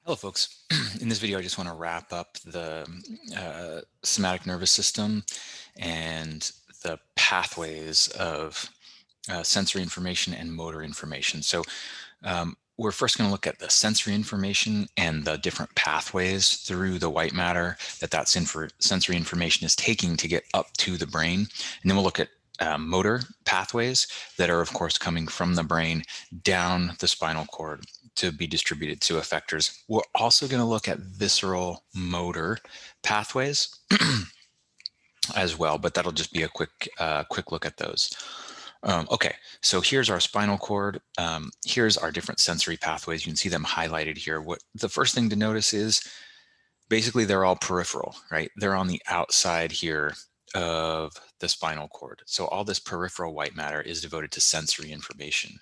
Hello, folks. In this video, I just want to wrap up the somatic nervous system and the pathways of sensory information and motor information. We're first going to look at the sensory information and the different pathways through the white matter that sensory information is taking to get up to the brain. And then we'll look at motor pathways that are, of course, coming from the brain down the spinal cord to be distributed to effectors. We're also going to look at visceral motor pathways as well, but that'll just be a quick look at those. Okay, so here's our spinal cord. Here's our different sensory pathways. You can see them highlighted here. What the first thing to notice is basically they're all peripheral, right? They're on the outside here of the spinal cord. So all this peripheral white matter is devoted to sensory information.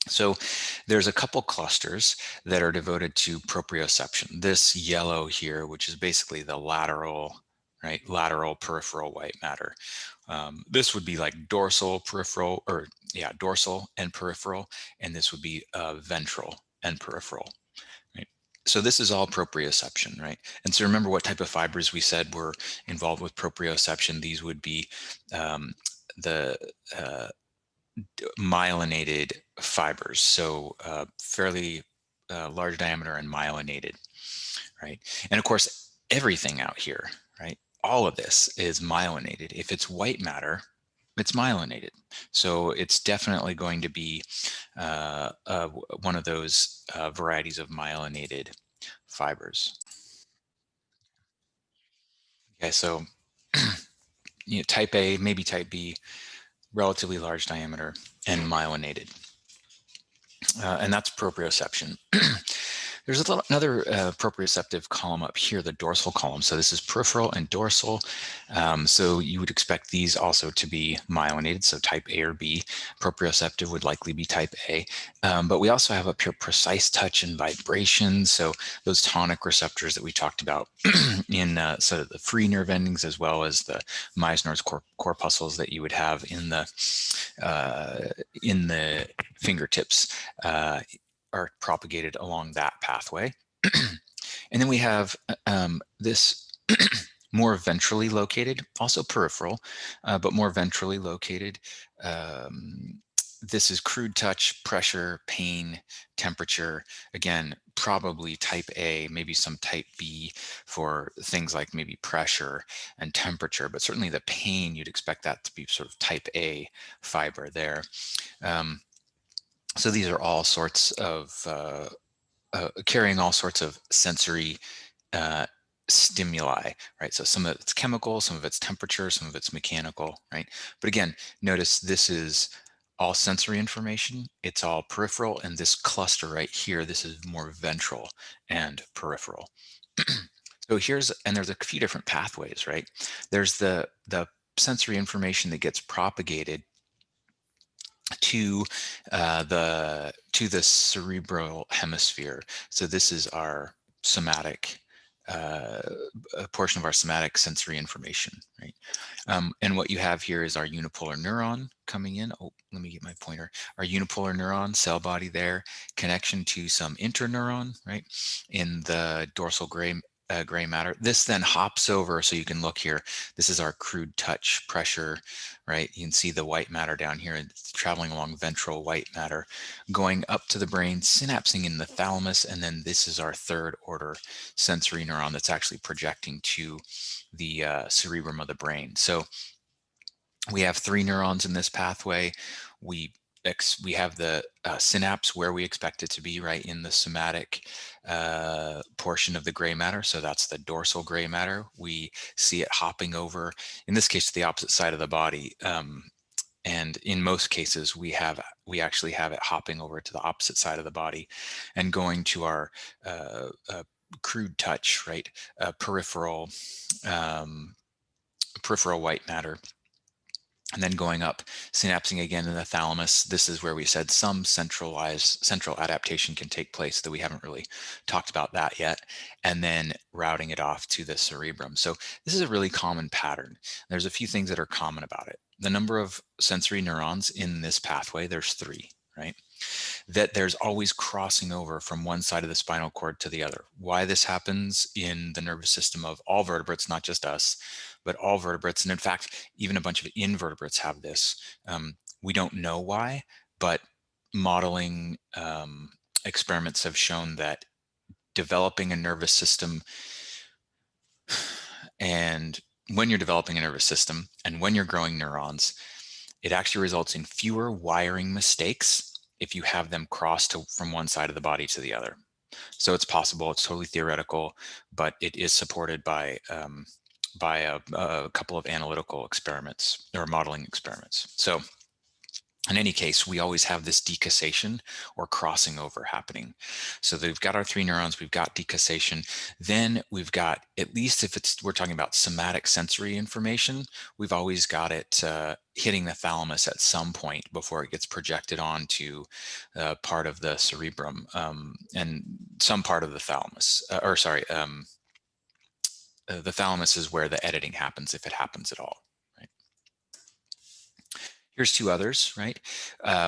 So there's a couple clusters that are devoted to proprioception. This yellow here, which is basically the lateral, right, lateral peripheral white matter. This would be like dorsal, peripheral, or yeah, dorsal and peripheral, and this would be ventral and peripheral. Right? So this is all proprioception, right? And so remember what type of fibers we said were involved with proprioception. These would be the myelinated fibers, so fairly large diameter and myelinated, right? And of course, everything out here, right? All of this is myelinated. If it's white matter, it's myelinated. So it's definitely going to be one of those varieties of myelinated fibers. Okay, so type A, maybe type B, relatively large diameter and myelinated. And that's proprioception. There's another proprioceptive column up here, the dorsal column. So this is peripheral and dorsal. So you would expect these also to be myelinated, so type A or B. Proprioceptive would likely be type A. But we also have up here precise touch and vibration. So those tonic receptors that we talked about in sort of the free nerve endings, as well as the Meissner's corpuscles that you would have in the fingertips. Are propagated along that pathway. And then we have this more ventrally located, also peripheral, but more ventrally located. This is crude touch, pressure, pain, temperature. Again, probably type A, maybe some type B for things like maybe pressure and temperature, but certainly the pain, you'd expect that to be sort of type A fiber there. So these are all sorts of carrying all sorts of sensory stimuli, right? So some of it's chemical, some of it's temperature, some of it's mechanical, right? But again, notice this is all sensory information. It's all peripheral, and this cluster right here, this is more ventral and peripheral. So there's a few different pathways, right? There's the sensory information that gets propagated to the cerebral hemisphere. So this is our somatic a portion of our somatic sensory information, right? And what you have here is our unipolar neuron coming in. Oh, let me get my pointer. Our unipolar neuron cell body there, connection to some interneuron, right, in the dorsal gray matter. This then hops over, so you can look here. This is our crude touch pressure, right? You can see the white matter down here, and it's traveling along ventral white matter, going up to the brain, synapsing in the thalamus, and then this is our third order sensory neuron that's actually projecting to the cerebrum of the brain. So we have 3 neurons in this pathway. We have the synapse where we expect it to be, right, in the somatic portion of the gray matter. So that's the dorsal gray matter. We see it hopping over, in this case, to the opposite side of the body. And in most cases, we actually have it hopping over to the opposite side of the body and going to our crude touch, right, peripheral white matter. And then going up, synapsing again in the thalamus. This is where we said some central adaptation can take place, though we haven't really talked about that yet. And then routing it off to the cerebrum. So this is a really common pattern. There's a few things that are common about it. The number of sensory neurons in this pathway, there's 3, right? that there's always crossing over from one side of the spinal cord to the other. Why this happens in the nervous system of all vertebrates, not just us, but all vertebrates, and in fact, even a bunch of invertebrates have this. We don't know why, but modeling experiments have shown that developing a nervous system, and when you're developing a nervous system and when you're growing neurons, it actually results in fewer wiring mistakes if you have them cross from one side of the body to the other. So it's possible, it's totally theoretical, but it is supported by a couple of analytical experiments or modeling experiments. So in any case, we always have this decussation or crossing over happening. So we've got our 3 neurons, we've got decussation, then we've got, at least if we're talking about somatic sensory information, we've always got it hitting the thalamus at some point before it gets projected onto part of the cerebrum and some part of the thalamus, the thalamus is where the editing happens, if it happens at all. Here's 2 others, right?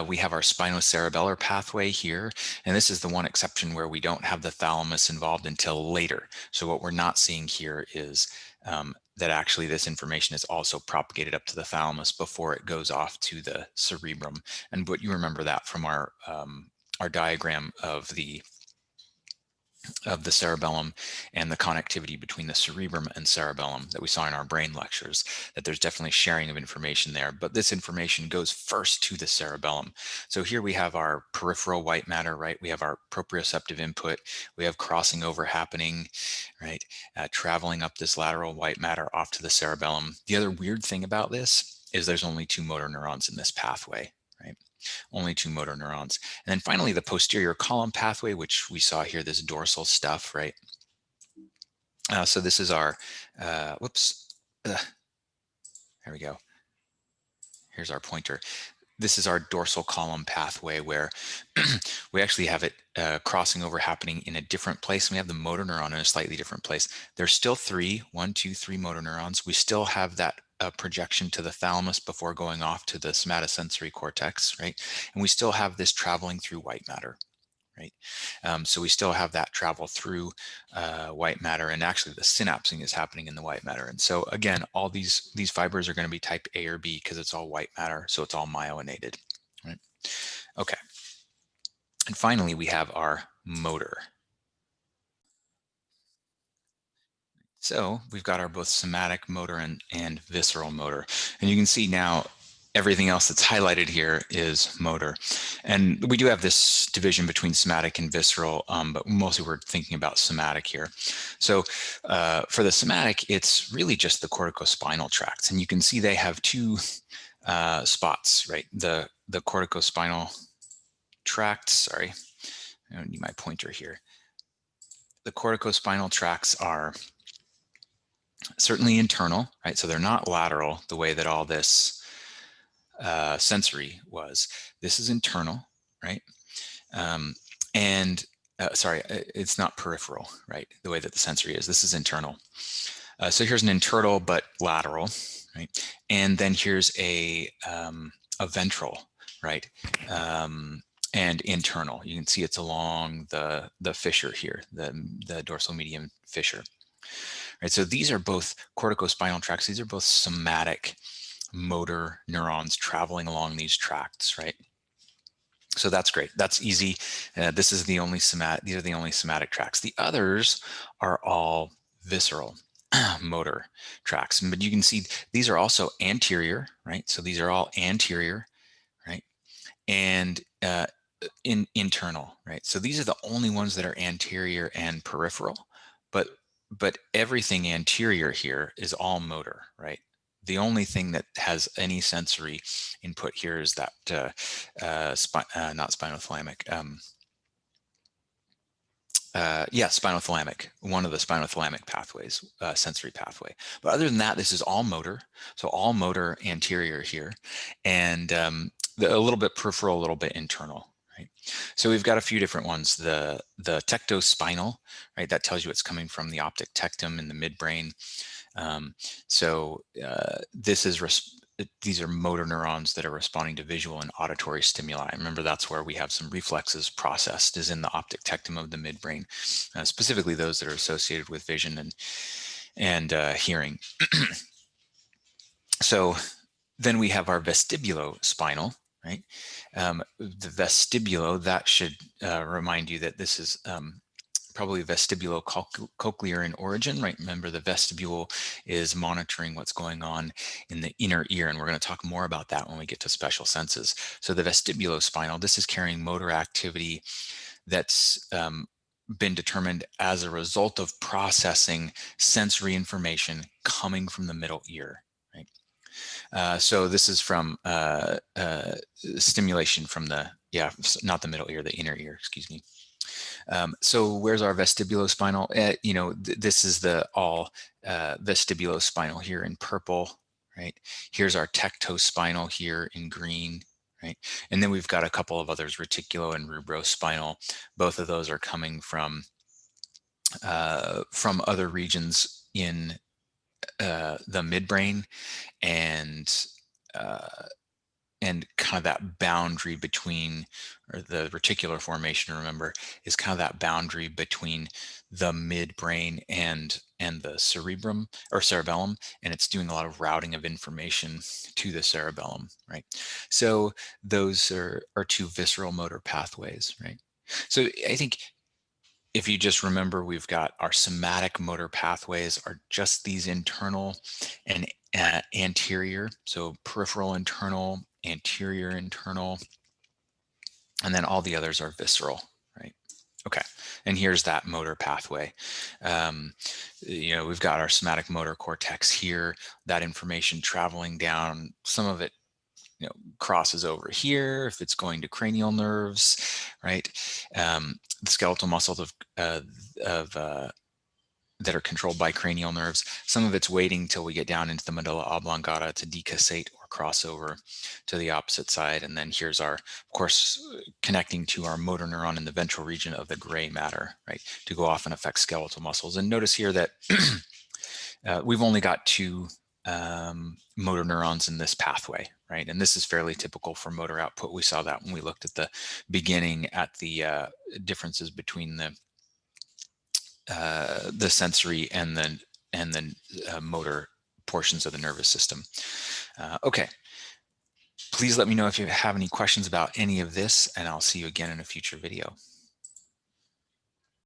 We have our spinocerebellar pathway here, and this is the one exception where we don't have the thalamus involved until later. So what we're not seeing here is that actually this information is also propagated up to the thalamus before it goes off to the cerebrum. And but you remember that from our diagram of the cerebellum and the connectivity between the cerebrum and cerebellum that we saw in our brain lectures, that there's definitely sharing of information there, but this information goes first to the cerebellum. So here we have our peripheral white matter, right? We have our proprioceptive input, we have crossing over happening, right? Traveling up this lateral white matter off to the cerebellum. The other weird thing about this is there's only 2 motor neurons in this pathway, right? Only 2 motor neurons. And then finally, the posterior column pathway, which we saw here, this dorsal stuff, right? So this is our, there we go. Here's our pointer. This is our dorsal column pathway where we actually have it crossing over happening in a different place. We have the motor neuron in a slightly different place. There's still 1, 2, 3 motor neurons. We still have that projection to the thalamus before going off to the somatosensory cortex, right? And we still have this traveling through white matter, right? So we still have that travel through white matter, and actually the synapsing is happening in the white matter. And so again, all these fibers are going to be type A or B because it's all white matter, so it's all myoinated, right? Okay. And finally, we have our motor. So we've got our both somatic motor and visceral motor. And you can see now everything else that's highlighted here is motor. And we do have this division between somatic and visceral, but mostly we're thinking about somatic here. So for the somatic, it's really just the corticospinal tracts. And you can see they have 2 spots, right? The corticospinal tracts, sorry, I don't need my pointer here. The corticospinal tracts are certainly internal, right? So they're not lateral the way that all this sensory was. This is internal, right? Sorry, it's not peripheral, right? The way that the sensory is. This is internal. So here's an internal but lateral, right? And then here's a ventral, right? And internal. You can see it's along the fissure here, the dorsal median fissure. Right, so these are both corticospinal tracts. These are both somatic motor neurons traveling along these tracts, right? So that's great. That's easy. This is the only somatic. These are the only somatic tracts. The others are all visceral motor tracts. But you can see these are also anterior, right? So these are all anterior, right? And internal, right? So these are the only ones that are anterior and peripheral, but everything anterior here is all motor, right? The only thing that has any sensory input here is that not spinothalamic. Spinothalamic, one of the spinothalamic pathways, sensory pathway. But other than that, this is all motor. So all motor anterior here, and a little bit peripheral, a little bit internal. Right. So we've got a few different ones. The tectospinal, right? That tells you it's coming from the optic tectum in the midbrain. This is these are motor neurons that are responding to visual and auditory stimuli. Remember, that's where we have some reflexes processed, is in the optic tectum of the midbrain, specifically those that are associated with vision and hearing. So then we have our vestibulospinal, right? The vestibulo, that should remind you that this is probably vestibulocochlear in origin, right? Remember, the vestibule is monitoring what's going on in the inner ear, and we're going to talk more about that when we get to special senses. So the vestibulospinal, this is carrying motor activity that's been determined as a result of processing sensory information coming from the middle ear, right? So this is from stimulation from the, not the middle ear, the inner ear, excuse me. So where's our vestibulospinal? This is the all vestibulospinal here in purple, right? Here's our tectospinal here in green, right? And then we've got a couple of others, reticulo and rubrospinal. Both of those are coming from other regions in the midbrain, and kind of that boundary between, or the reticular formation, remember, is kind of that boundary between the midbrain and the cerebrum or cerebellum, and it's doing a lot of routing of information to the cerebellum, right? So those are two visceral motor pathways, right? So I think if you just remember, we've got our somatic motor pathways are just these internal and anterior, so peripheral internal, anterior internal, and then all the others are visceral, right? Okay, and here's that motor pathway. We've got our somatic motor cortex here, that information traveling down, some of it crosses over here if it's going to cranial nerves, right? The skeletal muscles that are controlled by cranial nerves. Some of it's waiting till we get down into the medulla oblongata to decussate or cross over to the opposite side. And then here's our, of course, connecting to our motor neuron in the ventral region of the gray matter, right, to go off and affect skeletal muscles. And notice here that we've only got two motor neurons in this pathway, right? And this is fairly typical for motor output. We saw that when we looked at the beginning at the differences between the sensory and then motor portions of the nervous system. Okay, please let me know if you have any questions about any of this, and I'll see you again in a future video.